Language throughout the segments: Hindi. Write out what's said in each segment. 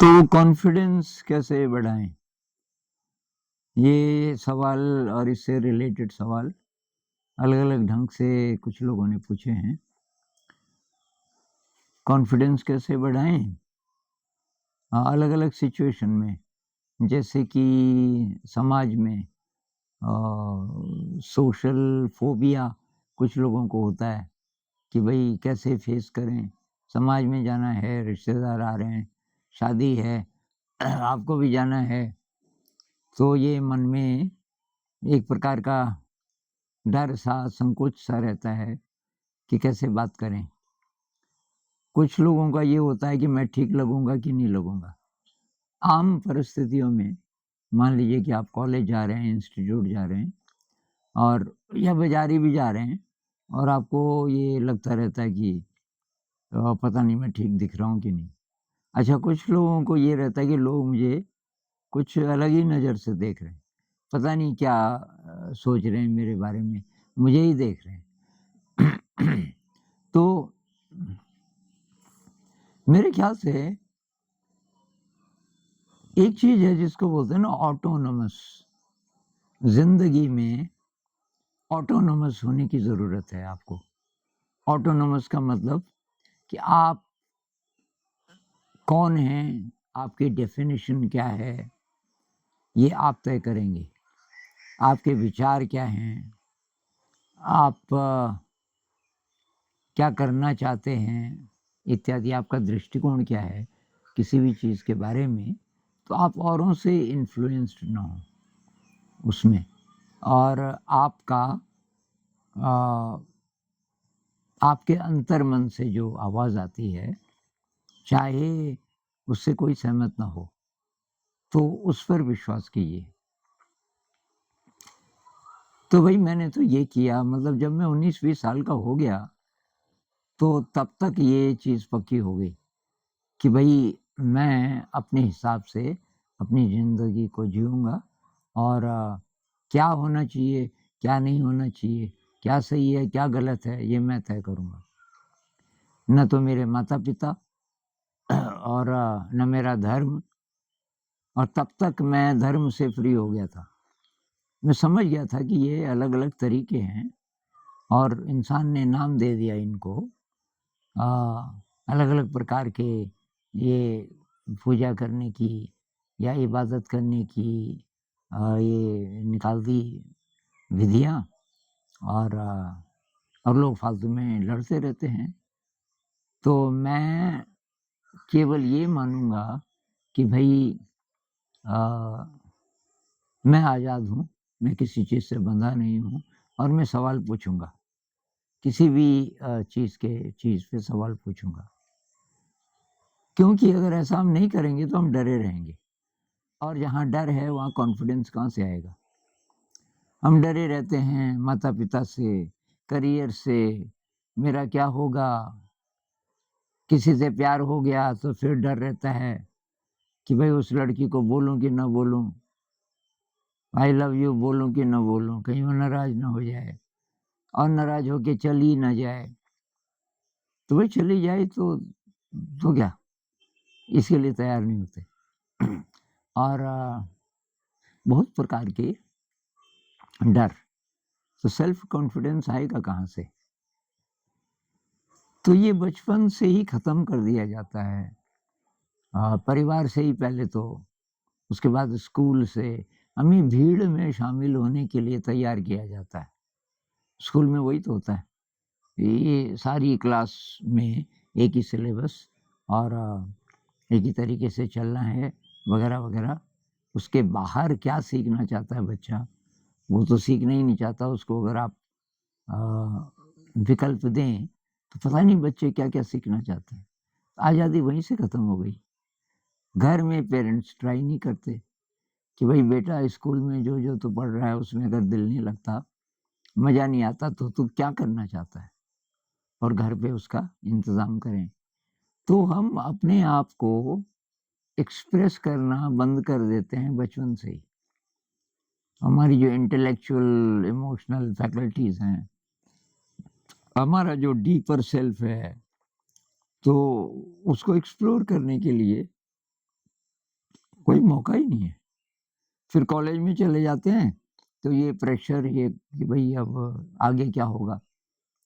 तो कॉन्फिडेंस कैसे बढ़ाएँ? ये सवाल और इससे रिलेटेड सवाल अलग-अलग ढंग से कुछ लोगों ने पूछे हैं। कॉन्फिडेंस कैसे बढ़ाएँ? अलग-अलग सिचुएशन में, जैसे कि समाज में सोशल फ़ोबिया कुछ लोगों को होता है कि भई कैसे फ़ेस करें? समाज में जाना है, रिश्तेदार आ रहे हैं, शादी है, आपको भी जाना है, तो ये मन में एक प्रकार का डर-सा, संकोच-सा रहता है कि कैसे बात करें। कुछ लोगों का ये होता है कि मैं ठीक लगूँगा कि नहीं लगूँगा। आम परिस्थितियों में मान लीजिए कि आप कॉलेज जा रहे हैं, इंस्टीट्यूट जा रहे हैं और या बाज़ारी भी जा रहे हैं और आपको ये लगता रहता है कि पता नहीं मैं ठीक दिख रहा हूँ कि नहीं। अच्छा, कुछ लोगों को ये रहता है कि लोग मुझे कुछ अलग ही नज़र से देख रहे हैं। पता नहीं क्या सोच रहे हैं मेरे बारे में, मुझे ही देख रहे हैं। तो मेरे ख़्याल से एक चीज़ है जिसको बोलते हैं ना ऑटोनॉमस, ज़िंदगी में ऑटोनॉमस होने की ज़रूरत है आपको। ऑटोनॉमस का मतलब कि आप कौन हैं, आपकी डेफ़िनिशन क्या है, ये आप तय करेंगे। आपके विचार क्या हैं, आप क्या करना चाहते हैं, इत्यादि आपका दृष्टिकोण क्या है, किसी भी चीज़ के बारे में, तो आप औरों से इन्फ्लुएंस्ड ना हों उसमें। और आपका अ, आपके अंतर्मन से जो आवाज़ आती है, चाहे उससे कोई सहमत ना हो, तो उस पर विश्वास कीजिए। तो भई मैंने तो ये किया, मतलब जब मैं 19-20 साल का हो गया, तो तब तक ये चीज़ पक्की हो गई कि भई मैं अपने हिसाब से अपनी ज़िंदगी को जीऊँगा और क्या होना चाहिए, क्या नहीं होना चाहिए, क्या सही है, क्या गलत है, ये मैं तय करूँगा। ना तो मेरे माता-पिता और न मेरा धर्म, और तब तक मैं धर्म से फ्री हो गया था। मैं समझ गया था कि ये अलग-अलग तरीके हैं और इंसान ने नाम दे दिया इनको अ, अलग-अलग प्रकार के, ये पूजा करने की या इबादत करने की ये निकाल दी विधियाँ, और लोग फालतू में लड़ते रहते हैं। तो मैं केवल ये मानूँगा कि भई अ, मैं आज़ाद हूँ, मैं किसी चीज़ से बंधा नहीं हूँ और मैं सवाल पूछूँगा। किसी भी चीज़ पे सवाल पूछूँगा। क्योंकि अगर ऐसा हम नहीं करेंगे तो हम डरे रहेंगे और जहाँ डर है वहाँ कॉन्फिडेंस कहाँ से आएगा? हम डरे रहते हैं माता-पिता से, करियर से, मेरा क्या होगा? किसी से प्यार हो गया तो फिर डर रहता है कि भई उस लड़की को बोलूँ कि ना बोलूँ? आई लव यू बोलूँ कि ना बोलूँ? कहीं वो नाराज़ ना हो जाए और नाराज़ होके चली ना जाए। तो भाई चली जाए तो क्या? इसके लिए तैयार नहीं होते। और बहुत प्रकार के डर, तो सेल्फ कॉन्फिडेंस आएगा कहाँ से? तो ये बचपन से ही ख़त्म कर दिया जाता है। परिवार से ही पहले तो, उसके बाद स्कूल से, हमें भीड़ में शामिल होने के लिए तैयार किया जाता है। स्कूल में वही तो होता है। ये सारी क्लास में एक ही सिलेबस और एक ही तरीके से चलना है, वगैरह-वगैरह। उसके बाहर क्या सीखना चाहता है बच्चा, वो तो सीखना ही नहीं चाहता। उसको अगर आप अ, विकल्प दें, तो पता नहीं बच्चे क्या-क्या सीखना चाहते हैं। आज़ादी वहीं से खत्म हो गई। घर में पेरेंट्स ट्राई नहीं करते कि भई बेटा स्कूल में जो-जो तू पढ़ रहा है उसमें अगर दिल नहीं लगता, मज़ा नहीं आता तो तू क्या करना चाहता है? और घर पे उसका इंतज़ाम करें। तो हम अपने आप को एक्सप्रेस करना बंद कर देते हैं बचपन से ही। हमारी जो इंटेलेक्चुअल, इमोशनल फैकल्टीज़ हैं, हमारा जो डीपर सेल्फ है, तो उसको एक्सप्लोर करने के लिए कोई मौका ही नहीं है। फिर कॉलेज में चले जाते हैं, तो ये प्रेशर ये कि भई अब आगे क्या होगा?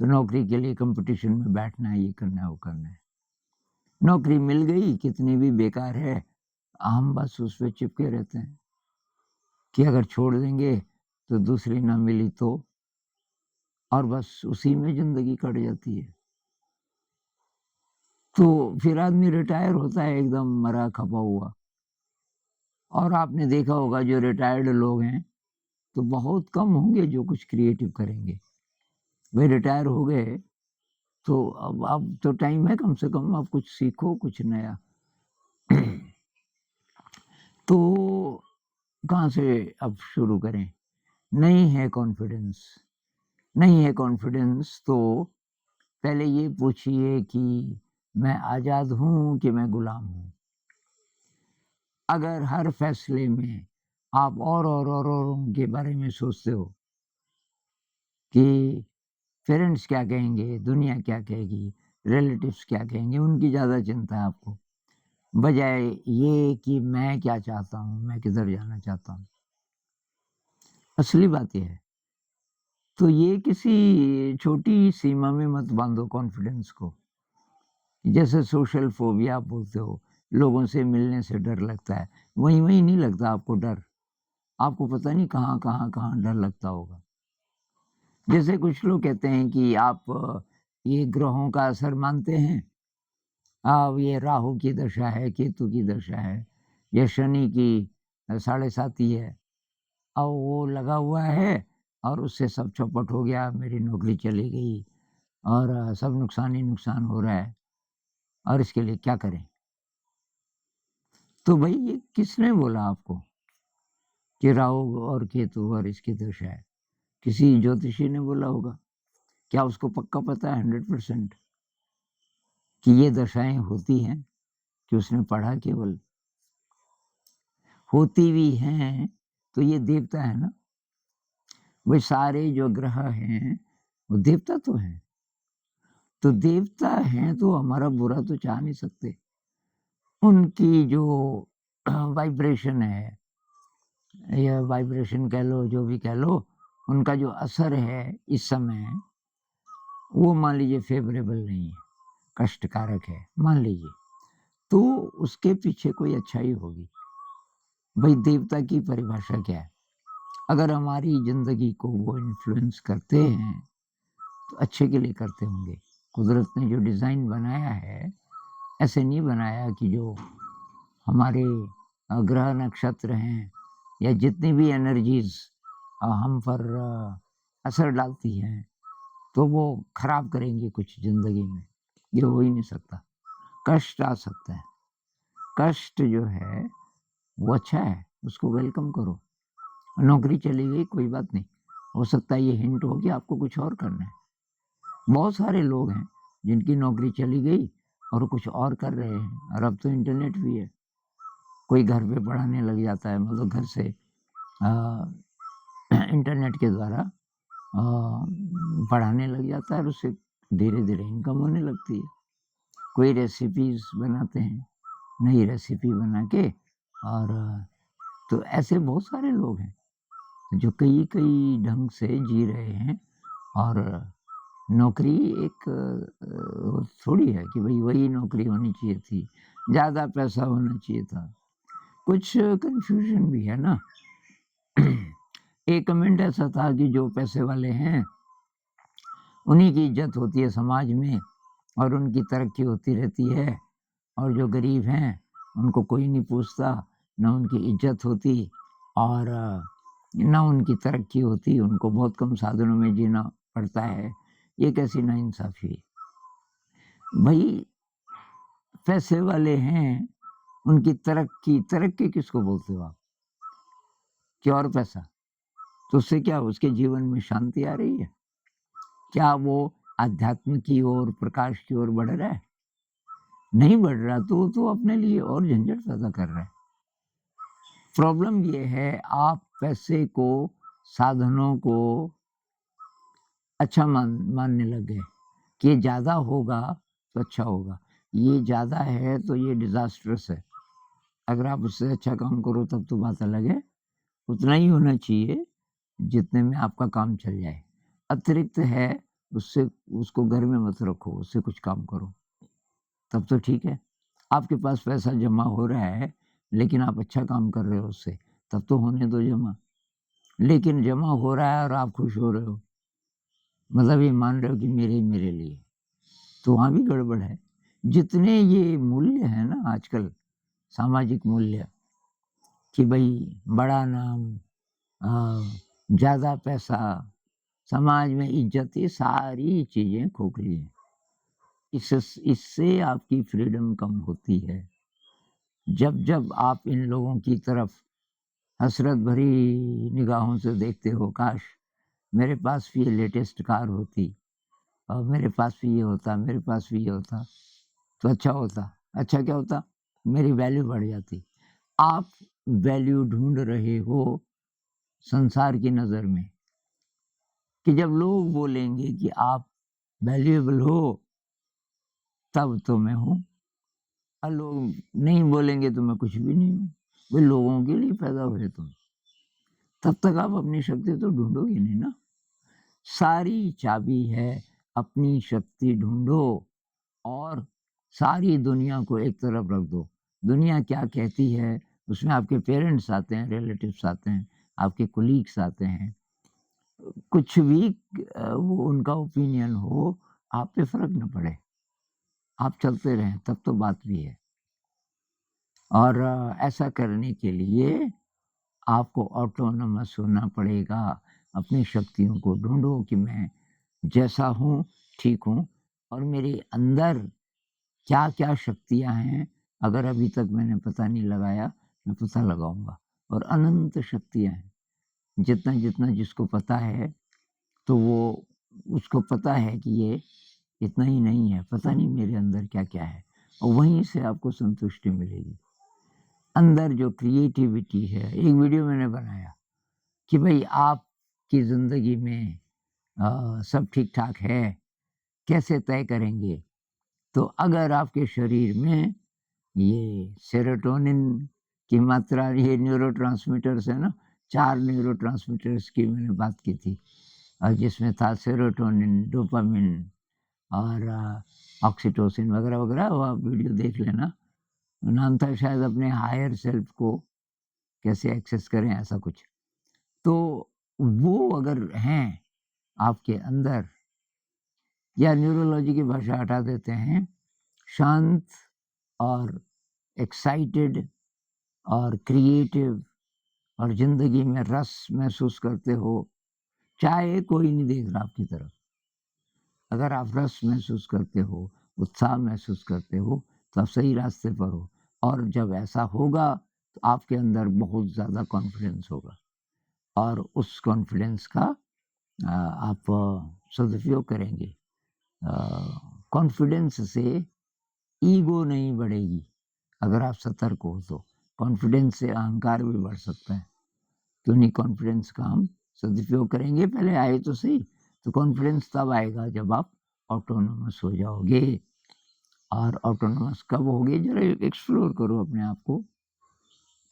तो नौकरी के लिए कॉम्पिटिशन में बैठना है, ये करना है, वो करना है। नौकरी मिल गई, कितनी भी बेकार है, हम बस उस पे चिपके रहते हैं कि अगर छोड़ देंगे, तो दूसरी ना मिली तो? और बस उसी में ज़िंदगी कट जाती है। तो फिर आदमी रिटायर होता है एकदम मरा-खपा हुआ। और आपने देखा होगा जो रिटायर्ड लोग हैं, तो बहुत कम होंगे जो कुछ क्रिएटिव करेंगे। वे रिटायर हो गए, तो अब तो टाइम है कम से कम अब कुछ सीखो, कुछ नया। तो कहाँ से अब शुरू करें? नहीं है कॉन्फिडेंस, नहीं है कॉन्फिडेंस तो पहले ये पूछिए कि मैं आज़ाद हूँ कि मैं गुलाम हूँ? अगर हर फैसले में आप और औरों के बारे में सोचते हो कि पेरेंट्स क्या कहेंगे, दुनिया क्या कहेगी, रिलेटिव्स क्या कहेंगे, उनकी ज़्यादा चिंता है आपको, बजाय ये कि मैं क्या चाहता हूँ, मैं किधर जाना चाहता हूँ। असली बात ये है। तो ये किसी छोटी सीमा में मत बाँधो कॉन्फिडेंस को। जैसे सोशल फ़ोबिया आप बोलते हो, लोगों से मिलने से डर लगता है, वहीं-वहीं नहीं लगता आपको डर। आपको पता नहीं कहाँ डर लगता होगा। जैसे कुछ लोग कहते हैं कि आप ये ग्रहों का असर मानते हैं? ये राहु की दशा है, केतु की दशा है, या शनि की साढ़े साती है। अब वो लगा हुआ है और उससे सब चौपट हो गया, मेरी नौकरी चली गई और सब नुकसान ही नुकसान हो रहा है और इसके लिए क्या करें? तो भई ये किसने बोला आपको कि राहु और केतु और इसकी दशा है? किसी ज्योतिषी ने बोला होगा। क्या उसको पक्का पता है 100% कि ये दशाएँ होती हैं, कि उसने पढ़ा केवल? होती भी हैं, तो ये देवता है ना। वे सारे जो ग्रह हैं, वो देवता तो हैं। तो देवता हैं तो हमारा बुरा तो चाह नहीं सकते। उनकी जो वाइब्रेशन है या वाइब्रेशन कह लो, जो भी कह लो, उनका जो असर है इस समय, वो मान लीजिए फ़ेवरेबल नहीं है, कष्टकारक है, मान लीजिए। तो उसके पीछे कोई अच्छाई होगी। भई देवता की परिभाषा क्या है? अगर हमारी ज़िंदगी को वो इन्फ्लुएंस करते हैं, तो अच्छे के लिए करते होंगे। कुदरत ने जो डिज़ाइन बनाया है, ऐसे नहीं बनाया कि जो हमारे ग्रह नक्षत्र हैं या जितनी भी एनर्जीज़ हम पर असर डालती हैं, तो वो खराब करेंगी कुछ ज़िंदगी में। ये हो ही नहीं सकता। कष्ट आ सकता है। कष्ट जो है, वो अच्छा है, उसको वेलकम करो। नौकरी चली गई, कोई बात नहीं। हो सकता है ये हिंट हो कि आपको कुछ और करना है। बहुत सारे लोग हैं, जिनकी नौकरी चली गई और कुछ और कर रहे हैं और अब तो इंटरनेट भी है। कोई घर पे पढ़ाने लग जाता है, मतलब घर से अ, इंटरनेट के द्वारा पढ़ाने लग जाता है और उससे धीरे-धीरे इनकम होने लगती है। कोई रेसिपीज़ बनाते हैं, नई रेसिपी बना के और तो ऐसे बहुत सारे लोग हैं, जो कई-कई ढंग से जी रहे हैं और नौकरी एक थोड़ी है कि भई वही नौकरी होनी चाहिए थी, ज़्यादा पैसा होना चाहिए था। कुछ कन्फ्यूज़न भी है ना। एक कमेंट ऐसा था कि जो पैसे वाले हैं, उन्हीं की इज़्ज़त होती है समाज में और उनकी तरक्की होती रहती है और जो गरीब हैं, उनको कोई नहीं पूछता, ना उनकी इज़्ज़त होती और ना उनकी तरक्की होती, उनको बहुत कम साधनों में जीना पड़ता है। ये कैसी नाइंसाफ़ी है। भई पैसे वाले हैं, उनकी तरक्की तरक्की किसको बोलते हो आप? कि और पैसा? तो उससे क्या उसके जीवन में शांति आ रही है? क्या वो अध्यात्म की ओर, प्रकाश की ओर बढ़ रहा है? नहीं बढ़ रहा तो वो तो अपने लिए और झंझट पैदा कर रहा है। प्रॉब्लम ये है आप पैसे को, साधनों को अच्छा मानने लग गए कि ये ज़्यादा होगा तो अच्छा होगा। ये ज़्यादा है तो ये डिज़ास्ट्रस है। अगर आप उससे अच्छा काम करो तब तो बात अलग है। उतना ही होना चाहिए जितने में आपका काम चल जाए। अतिरिक्त है उससे उसको घर में मत रखो, उससे कुछ काम करो, तब तो ठीक है। आपके पास पैसा जमा हो रहा है, लेकिन आप अच्छा काम कर रहे हो उससे, तब तो होने दो जमा। लेकिन जमा हो रहा है और आप खुश हो रहे हो, मतलब ये मान रहे हो कि मेरे ही मेरे लिए, तो वहाँ भी गड़बड़ है। जितने ये मूल्य हैं ना आजकल, सामाजिक मूल्य कि भई बड़ा नाम ज़्यादा पैसा, समाज में इज़्ज़त, ये सारी चीज़ें खोखली हैं। इससे आपकी फ्रीडम कम होती है। जब आप इन लोगों की तरफ हसरत भरी निगाहों से देखते हो, काश मेरे पास भी ये लेटेस्ट कार होती और मेरे पास भी ये होता, मेरे पास भी ये होता, तो अच्छा होता। अच्छा क्या होता? मेरी वैल्यू बढ़ जाती। आप वैल्यू ढूँढ रहे हो संसार की नज़र में कि जब लोग बोलेंगे कि आप वैल्यूएबल हो, तब तो मैं हूँ। और लोग नहीं बोलेंगे तो मैं कुछ भी नहीं हूँ। भाई लोगों के लिए पैदा हुए तुम, तब तक आप अपनी शक्ति तो ढूँढोगे नहीं ना। सारी चाबी है अपनी शक्ति ढूँढो और सारी दुनिया को एक तरफ रख दो। दुनिया क्या कहती है, उसमें आपके पेरेंट्स आते हैं, रिलेटिव्स आते हैं, आपके कोलीग्स आते हैं। कुछ भी वो उनका ओपिनियन हो, आप पे फ़र्क ना पड़े। आप चलते रहें, तब तो बात भी है। और ऐसा करने के लिए आपको ऑटोनॉमस होना पड़ेगा। अपनी शक्तियों को ढूँढो कि मैं जैसा हूँ, ठीक हूँ और मेरे अंदर क्या-क्या शक्तियाँ हैं, अगर अभी तक मैंने पता नहीं लगाया, मैं पता लगाऊँगा। और अनंत शक्तियाँ हैं। जितना-जितना जिसको पता है, तो वो उसको पता है कि ये इतना ही नहीं है, पता नहीं मेरे अंदर क्या-क्या है और वहीं से आपको संतुष्टि मिलेगी। अंदर जो क्रिएटिविटी है, एक वीडियो मैंने बनाया कि भई आपकी ज़िंदगी में सब ठीक-ठाक है, कैसे तय करेंगे? तो अगर आपके शरीर में ये सेरोटोनिन की मात्रा, ये न्यूरोट्रांसमीटर्स है ना, 4 न्यूरोट्रांसमीटर्स की मैंने बात की थी जिसमें था सेरोटोनिन, डोपामाइन और ऑक्सीटोसिन वगैरह-वगैरह, वो आप वीडियो देख लेना। नाम था शायद अपने हायर सेल्फ को कैसे एक्सेस करें, ऐसा कुछ। तो वो अगर हैं आपके अंदर, या न्यूरोलॉजी की भाषा हटा देते हैं, शांत और एक्साइटेड और क्रिएटिव और ज़िंदगी में रस महसूस करते हो, चाहे कोई नहीं देख रहा आपकी तरफ। अगर आप रस महसूस करते हो, उत्साह महसूस करते हो, तो आप सही रास्ते पर हो और जब ऐसा होगा, तो आपके अंदर बहुत ज़्यादा कॉन्फिडेंस होगा और उस कॉन्फिडेंस का आप सदुपयोग करेंगे। कॉन्फिडेंस से ईगो नहीं बढ़ेगी, अगर आप सतर्क हो तो। कॉन्फिडेंस से अहंकार भी बढ़ सकता है। तो नहीं, कॉन्फिडेंस का हम सदुपयोग करेंगे, पहले आए तो सही। तो कॉन्फिडेंस तब आएगा जब आप ऑटोनॉमस हो जाओगे। और ऑटोनॉमस कब होगे, ज़रा एक्सप्लोर करो अपने आप को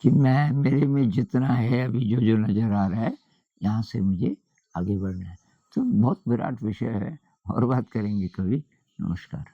कि मैं मेरे में जितना है अभी जो नज़र आ रहा है, यहाँ से मुझे आगे बढ़ना है। तो बहुत विराट विषय है और बात करेंगे कभी। नमस्कार।